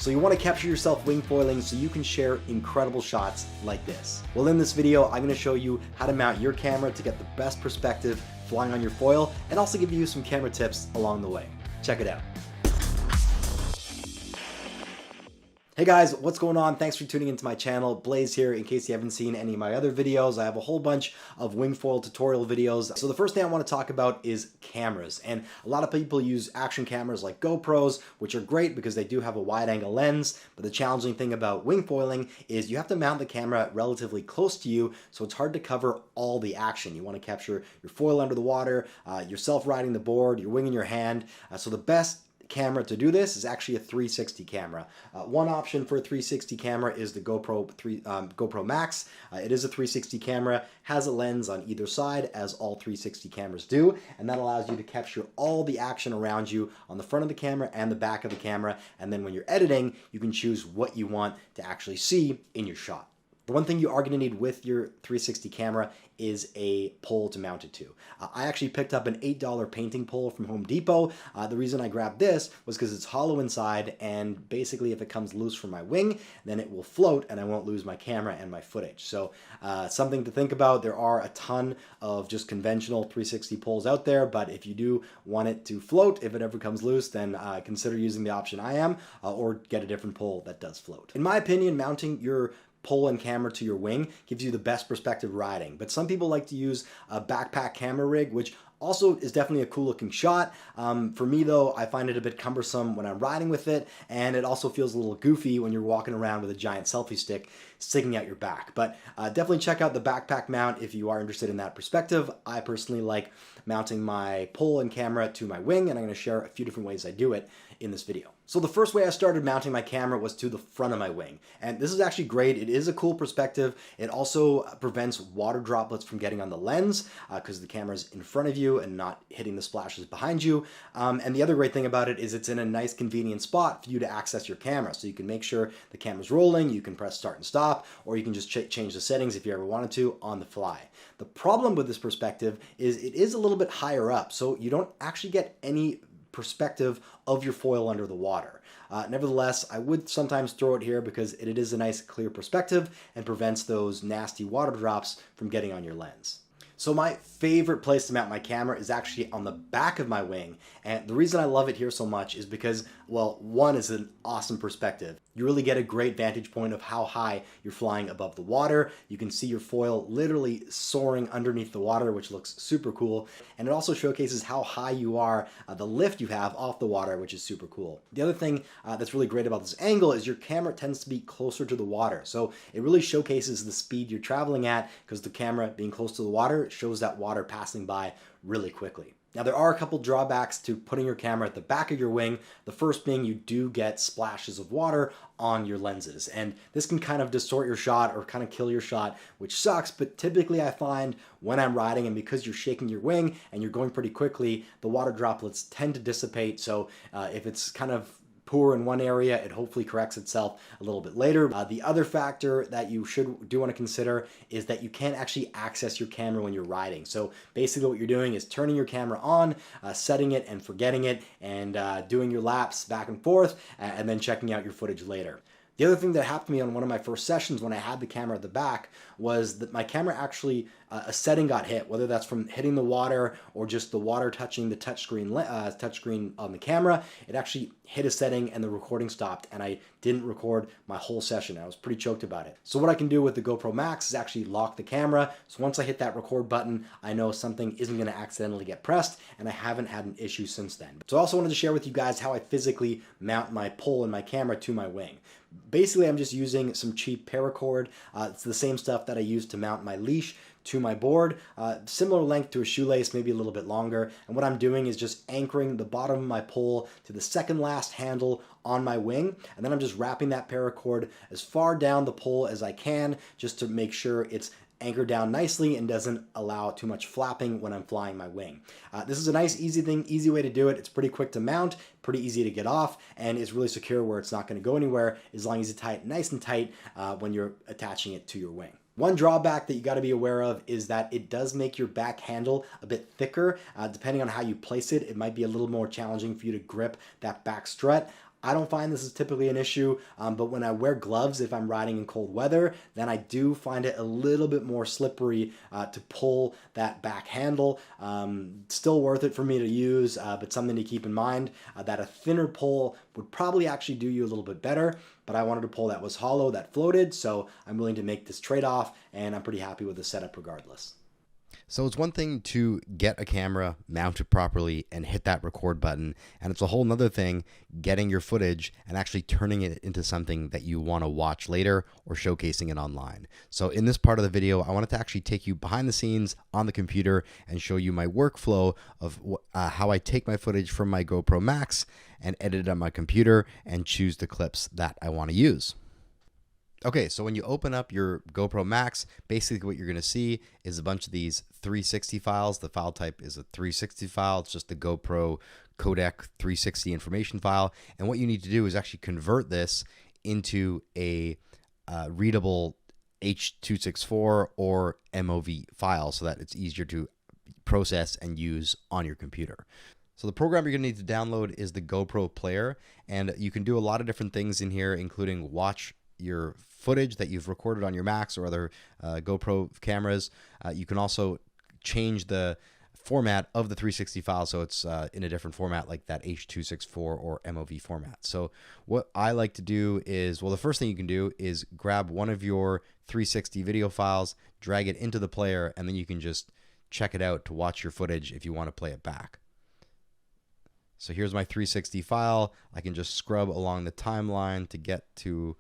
So you want to capture yourself wing foiling so you can share incredible shots like this. Well, in this video, I'm going to show you how to mount your camera to get the best perspective flying on your foil, and also give you some camera tips along the way. Check it out. Hey guys, what's going on? Thanks for tuning into my channel. Blaise here. In case you haven't seen any of my other videos, I have a whole bunch of wing foil tutorial videos. So the first thing I want to talk about is cameras. And a lot of people use action cameras like GoPros, which are great because they do have a wide angle lens. But the challenging thing about wing foiling is you have to mount the camera relatively close to you, so it's hard to cover all the action. You want to capture your foil under the water, yourself riding the board, your wing in your hand. So the best camera to do this is actually a 360 camera. One option for a 360 camera is the GoPro Max. It is a 360 camera, has a lens on either side, as all 360 cameras do, and that allows you to capture all the action around you on the front of the camera and the back of the camera, and then when you're editing, you can choose what you want to actually see in your shot. The one thing you are going to need with your 360 camera is a pole to mount it to. I actually picked up an $8 painting pole from Home Depot. The reason I grabbed this was because it's hollow inside, and basically if it comes loose from my wing, then it will float and I won't lose my camera and my footage. So something to think about. There are a ton of just conventional 360 poles out there, but if you do want it to float, if it ever comes loose, then consider using the option I am, or get a different pole that does float. In my opinion, mounting your pole and camera to your wing gives you the best perspective riding. But some people like to use a backpack camera rig, which also is definitely a cool looking shot. For me though, I find it a bit cumbersome when I'm riding with it, and it also feels a little goofy when you're walking around with a giant selfie stick sticking out your back. But definitely check out the backpack mount if you are interested in that perspective. I personally like mounting my pole and camera to my wing, and I'm going to share a few different ways I do it in this video. So the first way I started mounting my camera was to the front of my wing. And this is actually great. It is a cool perspective. It also prevents water droplets from getting on the lens because the camera's in front of you and not hitting the splashes behind you. And the other great thing about it is it's in a nice convenient spot for you to access your camera. So you can make sure the camera's rolling, you can press start and stop, or you can just change the settings if you ever wanted to on the fly. The problem with this perspective is it is a little bit higher up, so you don't actually get any perspective of your foil under the water. Nevertheless, I would sometimes throw it here because it is a nice clear perspective and prevents those nasty water drops from getting on your lens. So my favorite place to mount my camera is actually on the back of my wing, and the reason I love it here so much is because, well, one is an awesome perspective. You really get a great vantage point of how high you're flying above the water. You can see your foil literally soaring underneath the water, which looks super cool, and it also showcases how high you are, the lift you have off the water, which is super cool. The other thing that's really great about this angle is your camera tends to be closer to the water, so it really showcases the speed you're traveling at because the camera being close to the water shows that water passing by really quickly. Now there are a couple drawbacks to putting your camera at the back of your wing. The first being you do get splashes of water on your lenses, and this can kind of distort your shot or kind of kill your shot, which sucks, but typically I find when I'm riding, and because you're shaking your wing and you're going pretty quickly, the water droplets tend to dissipate, so if it's kind of poor in one area, it hopefully corrects itself a little bit later. The other factor that you do want to consider is that you can't actually access your camera when you're riding. So basically what you're doing is turning your camera on, setting it and forgetting it, and doing your laps back and forth, and then checking out your footage later. The other thing that happened to me on one of my first sessions when I had the camera at the back was that my camera actually, a setting got hit, whether that's from hitting the water or just the water touching the touchscreen on the camera. It actually hit a setting and the recording stopped, and I didn't record my whole session. I was pretty choked about it. So what I can do with the GoPro Max is actually lock the camera. So once I hit that record button, I know something isn't going to accidentally get pressed, and I haven't had an issue since then. So I also wanted to share with you guys how I physically mount my pole and my camera to my wing. Basically, I'm just using some cheap paracord. It's the same stuff that I use to mount my leash to my board, similar length to a shoelace, maybe a little bit longer. And what I'm doing is just anchoring the bottom of my pole to the second last handle on my wing, and then I'm just wrapping that paracord as far down the pole as I can, just to make sure it's anchored down nicely and doesn't allow too much flapping when I'm flying my wing. This is a nice, easy way to do it. It's pretty quick to mount, pretty easy to get off, and it's really secure where it's not going to go anywhere as long as you tie it nice and tight when you're attaching it to your wing. One drawback that you got to be aware of is that it does make your back handle a bit thicker. Depending on how you place it, it might be a little more challenging for you to grip that back strut. I don't find this is typically an issue, but when I wear gloves, if I'm riding in cold weather, then I do find it a little bit more slippery to pull that back handle. Still worth it for me to use, but something to keep in mind that a thinner pull would probably actually do you a little bit better, but I wanted a pull that was hollow, that floated, so I'm willing to make this trade-off, and I'm pretty happy with the setup regardless. So it's one thing to get a camera mounted properly and hit that record button, and it's a whole nother thing getting your footage and actually turning it into something that you want to watch later or showcasing it online. So in this part of the video, I wanted to actually take you behind the scenes on the computer and show you my workflow of how I take my footage from my GoPro Max and edit it on my computer and choose the clips that I want to use. Okay, so when you open up your GoPro Max, basically what you're going to see is a bunch of these 360 files. The file type is a 360 file. It's just the GoPro codec 360 information file. And what you need to do is actually convert this into a readable H.264 or MOV file so that it's easier to process and use on your computer. So the program you're going to need to download is the GoPro Player, and you can do a lot of different things in here, including watch your footage that you've recorded on your Max or other GoPro cameras. You can also change the format of the 360 file so it's in a different format like that H.264 or MOV format. So what I like to do is, well, the first thing you can do is grab one of your 360 video files, drag it into the player, and then you can just check it out to watch your footage if you want to play it back. So here's my 360 file. I can just scrub along the timeline to get to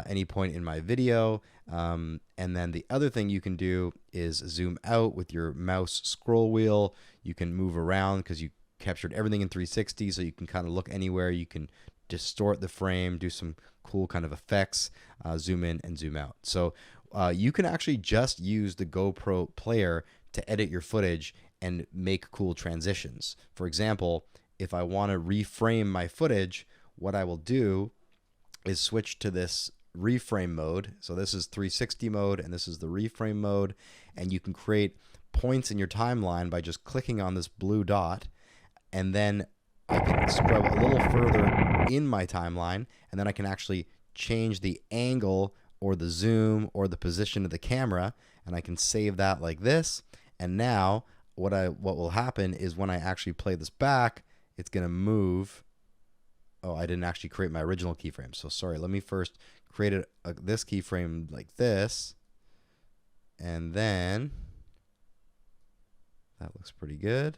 any point in my video. And then the other thing you can do is zoom out with your mouse scroll wheel. You can move around because you captured everything in 360, so you can kind of look anywhere. You can distort the frame, do some cool kind of effects, zoom in and zoom out. So you can actually just use the GoPro Player to edit your footage and make cool transitions. For example, if I want to reframe my footage, what I will do is switch to this reframe mode. So this is 360 mode and this is the reframe mode, and you can create points in your timeline by just clicking on this blue dot, and then I can scrub a little further in my timeline, and then I can actually change the angle or the zoom or the position of the camera, and I can save that like this. And now what will happen is when I actually play this back, it's going to move. Oh, I didn't actually create my original keyframe. So sorry, let me first create this keyframe like this. And then that looks pretty good.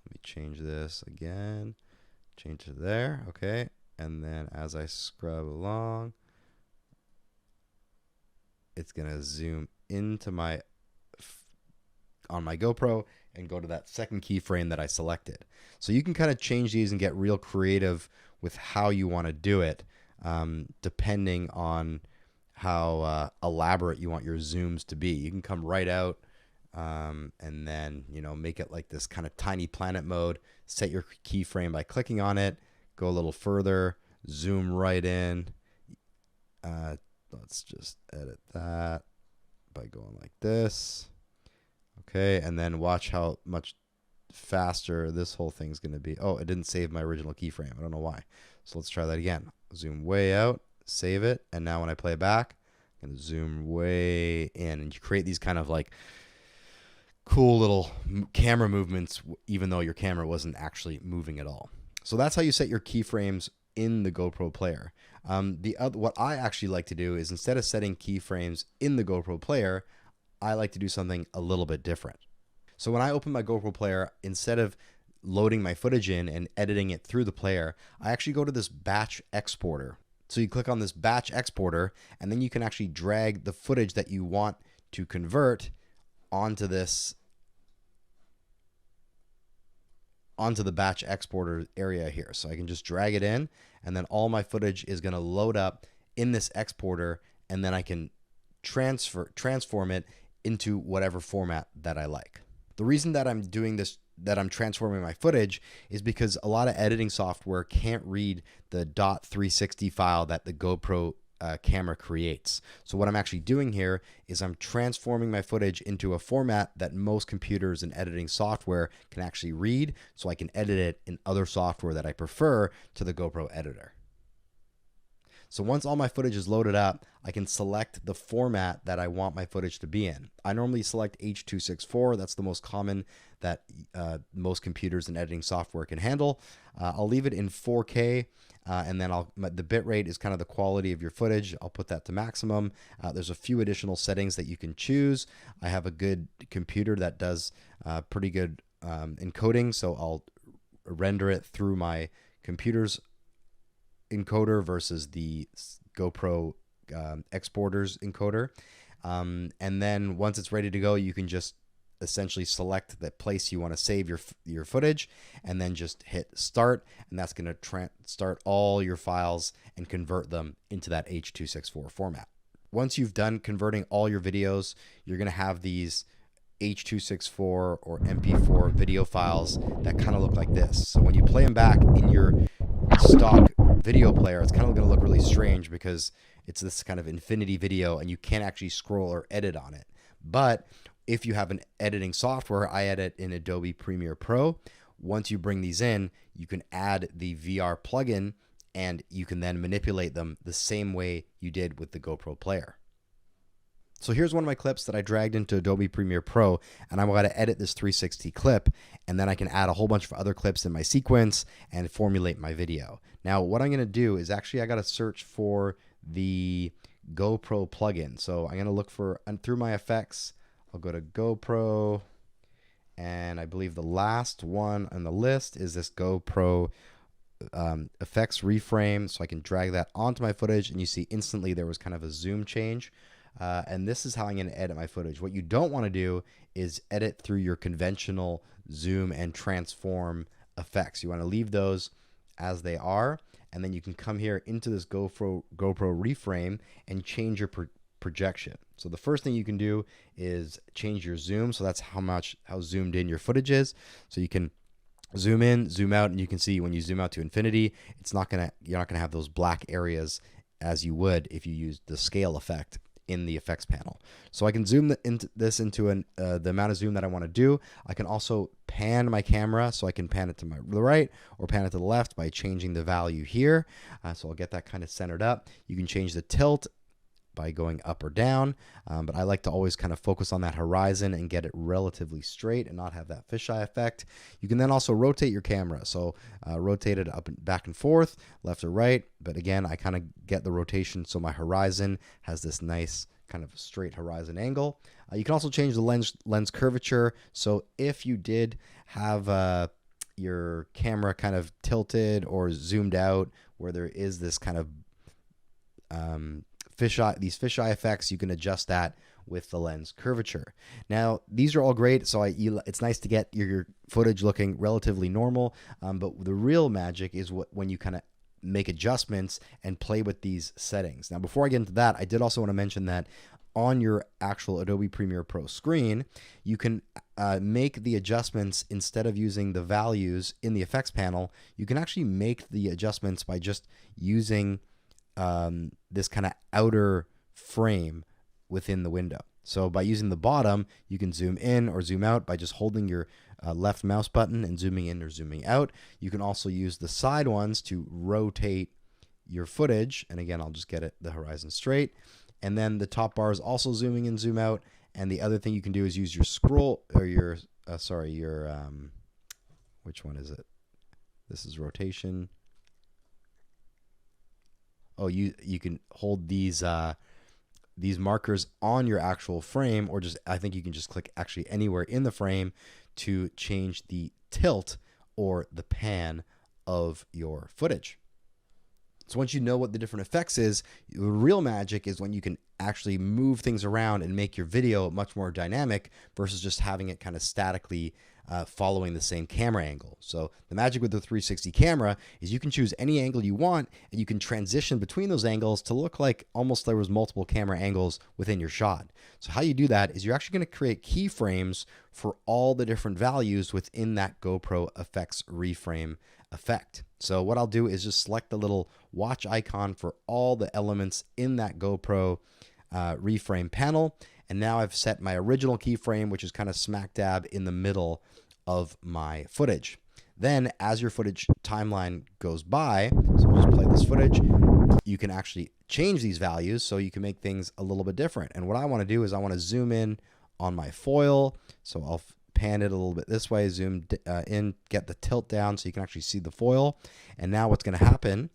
Let me change this again. Change to there. Okay. And then as I scrub along, it's going to zoom into my on my GoPro and go to that second keyframe that I selected. So you can kind of change these and get real creative with how you want to do it, depending on how elaborate you want your zooms to be. You can come right out and then, you know, make it like this kind of tiny planet mode, set your keyframe by clicking on it, go a little further, zoom right in. Let's just edit that by going like this. Okay, and then watch how much faster this whole thing's going to be. Oh, it didn't save my original keyframe. I don't know why. So let's try that again. Zoom way out, save it, and now when I play it back, I'm going to zoom way in. And you create these kind of like cool little camera movements, even though your camera wasn't actually moving at all. So that's how you set your keyframes in the GoPro Player. What I actually like to do is, instead of setting keyframes in the GoPro Player, I like to do something a little bit different. So when I open my GoPro Player, instead of loading my footage in and editing it through the player, I actually go to this batch exporter. So you click on this batch exporter, and then you can actually drag the footage that you want to convert onto the batch exporter area here. So I can just drag it in, and then all my footage is going to load up in this exporter, and then I can transform it into whatever format that I like. The reason that I'm doing this, that I'm transforming my footage, is because a lot of editing software can't read the .360 file that the GoPro camera creates. So what I'm actually doing here is I'm transforming my footage into a format that most computers and editing software can actually read, so I can edit it in other software that I prefer to the GoPro editor. So once all my footage is loaded up, I can select the format that I want my footage to be in. I normally select H.264. That's the most common that most computers and editing software can handle. I'll leave it in 4K, and then the bitrate is kind of the quality of your footage. I'll put that to maximum. There's a few additional settings that you can choose. I have a good computer that does pretty good encoding, so I'll render it through my computer's encoder versus the GoPro exporter's encoder. And then once it's ready to go, you can just essentially select the place you want to save your footage, and then just hit start, and that's going to start all your files and convert them into that H.264 format. Once you've done converting all your videos, you're going to have these H.264 or MP4 video files that kind of look like this. So when you play them back in your stock video player, it's kind of going to look really strange because it's this kind of infinity video and you can't actually scroll or edit on it. But if you have an editing software, I edit in Adobe Premiere Pro. Once you bring these in, you can add the VR plugin and you can then manipulate them the same way you did with the GoPro player. So here's one of my clips that I dragged into Adobe Premiere Pro, and I'm going to edit this 360 clip, and then I can add a whole bunch of other clips in my sequence and formulate my video. Now, what I'm going to do is actually I got to search for the GoPro plugin. So I'm going to look for, through my effects, I'll go to GoPro, and I believe the last one on the list is this GoPro effects reframe. So I can drag that onto my footage, and you see instantly there was kind of a zoom change. And this is how I'm going to edit my footage. What you don't want to do is edit through your conventional zoom and transform effects. You want to leave those as they are, and then you can come here into this GoPro reframe and change your projection. So the first thing you can do is change your zoom. So that's how zoomed in your footage is. So you can zoom in, zoom out, and you can see when you zoom out to infinity, you're not gonna have those black areas as you would if you used the scale effect in the effects panel. So I can zoom into the amount of zoom that I want to do. I can also pan my camera, so I can pan it to the right or pan it to the left by changing the value here. So I'll get that kind of centered up. You can change the tilt by going up or down, but I like to always kind of focus on that horizon and get it relatively straight and not have that fisheye effect. You can then also rotate your camera, so rotate it up and back and forth, left or right, but again, I kind of get the rotation so my horizon has this nice kind of straight horizon angle. You can also change the lens curvature, so if you did have your camera kind of tilted or zoomed out where there is this kind of these fisheye effects, you can adjust that with the lens curvature. Now, these are all great, so it's nice to get your footage looking relatively normal, but the real magic is when you kind of make adjustments and play with these settings. Now, before I get into that, I did also want to mention that on your actual Adobe Premiere Pro screen, you can make the adjustments instead of using the values in the effects panel. You can actually make the adjustments by just using this kind of outer frame within the window. So by using the bottom, you can zoom in or zoom out by just holding your left mouse button and zooming in or zooming out. You can also use the side ones to rotate your footage. And again, I'll just get the horizon straight. And then the top bar is also zooming in, zoom out. And the other thing you can do is use your scroll or which one is it? This is rotation. Oh, you can hold these markers on your actual frame, or I think you can just click actually anywhere in the frame to change the tilt or the pan of your footage. So once you know what the different effects is, the real magic is when you can actually move things around and make your video much more dynamic versus just having it kind of statically following the same camera angle. So the magic with the 360 camera is you can choose any angle you want, and you can transition between those angles to look like almost there was multiple camera angles within your shot. So how you do that is you're actually going to create keyframes for all the different values within that GoPro effects reframe effect. So what I'll do is just select the little watch icon for all the elements in that GoPro reframe panel. And now I've set my original keyframe, which is kind of smack dab in the middle of my footage. Then as your footage timeline goes by, so we'll just play this footage, you can actually change these values so you can make things a little bit different. And what I want to do is I want to zoom in on my foil. So I'll pan it a little bit this way, zoom in, get the tilt down so you can actually see the foil. And now what's going to happen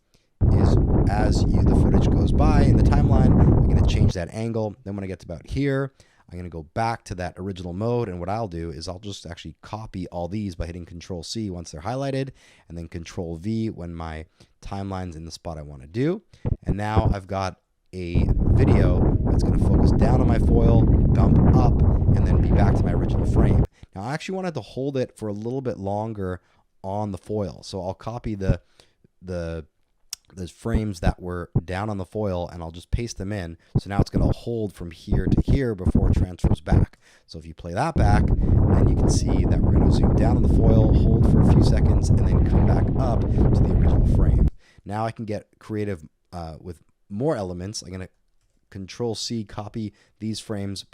is as the footage goes by in the timeline, I'm going to change that angle. Then when I get to about here, I'm going to go back to that original mode. And what I'll do is I'll just actually copy all these by hitting Control C once they're highlighted, and then Control V when my timeline's in the spot I want to do. And now I've got a video that's going to focus down on my foil, dump up, and then be back to my original frame. Now I actually wanted to hold it for a little bit longer on the foil. So I'll copy the frames that were down on the foil, and I'll just paste them in. So now it's going to hold from here to here before it transfers back. So if you play that back, then you can see that we're going to zoom down on the foil, hold for a few seconds, and then come back up to the original frame. Now I can get creative with more elements. I'm going to Control C, copy these frames,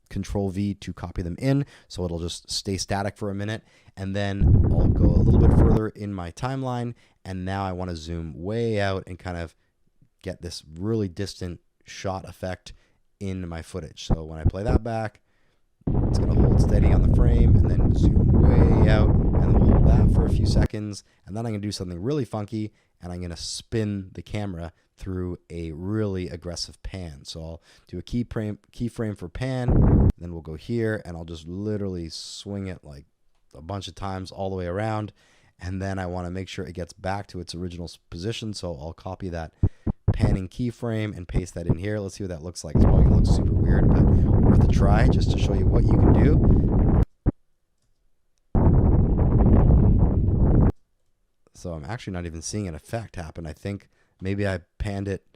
Control V to copy them in, so it'll just stay static for a minute, and then I'll go a little bit further in my timeline, and now I want to zoom way out and kind of get this really distant shot effect in my footage. So when I play that back, it's going to hold steady on the frame and then zoom way out, and then we'll hold that for a few seconds, and then I'm going to do something really funky, and I'm going to spin the camera through a really aggressive pan. So I'll do a keyframe for pan, then we'll go here, and I'll just literally swing it like a bunch of times all the way around, and then I want to make sure it gets back to its original position. So I'll copy that panning keyframe and paste that in here. Let's see what that looks like. It's probably going to look super weird, but worth a try just to show you what you can do. So I'm actually not even seeing an effect happen. I think maybe I panned it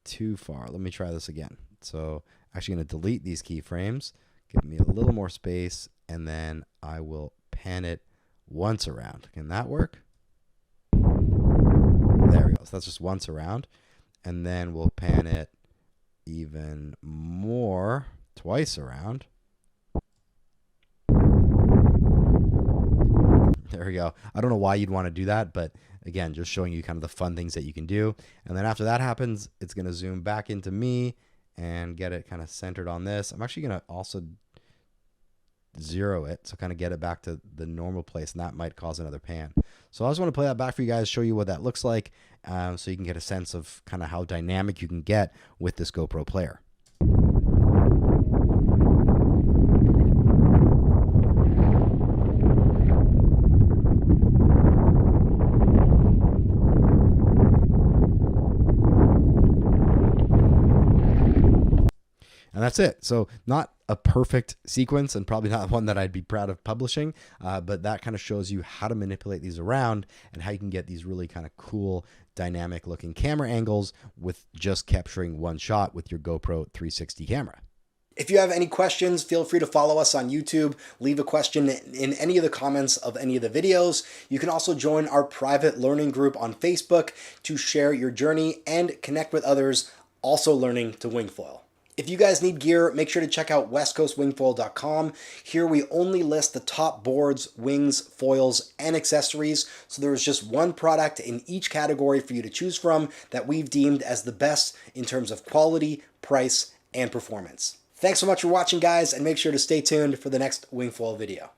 too far. Let me try this again. So I'm actually going to delete these keyframes, give me a little more space, and then I will pan it once around. Can that work? There we go. So that's just once around. And then we'll pan it even more, twice around. There we go. I don't know why you'd want to do that, but again, just showing you kind of the fun things that you can do. And then after that happens, it's going to zoom back into me and get it kind of centered on this. I'm actually going to also zero it, so kind of get it back to the normal place, and that might cause another pan. So I just want to play that back for you guys, show you what that looks like, so you can get a sense of kind of how dynamic you can get with this GoPro player. And that's it. So not a perfect sequence, and probably not one that I'd be proud of publishing, but that kind of shows you how to manipulate these around and how you can get these really kind of cool, dynamic looking camera angles with just capturing one shot with your GoPro 360 camera. If you have any questions, feel free to follow us on YouTube. Leave a question in any of the comments of any of the videos. You can also join our private learning group on Facebook to share your journey and connect with others also learning to wingfoil. If you guys need gear, make sure to check out westcoastwingfoil.com. Here we only list the top boards, wings, foils, and accessories. So there is just one product in each category for you to choose from that we've deemed as the best in terms of quality, price, and performance. Thanks so much for watching, guys, and make sure to stay tuned for the next wingfoil video.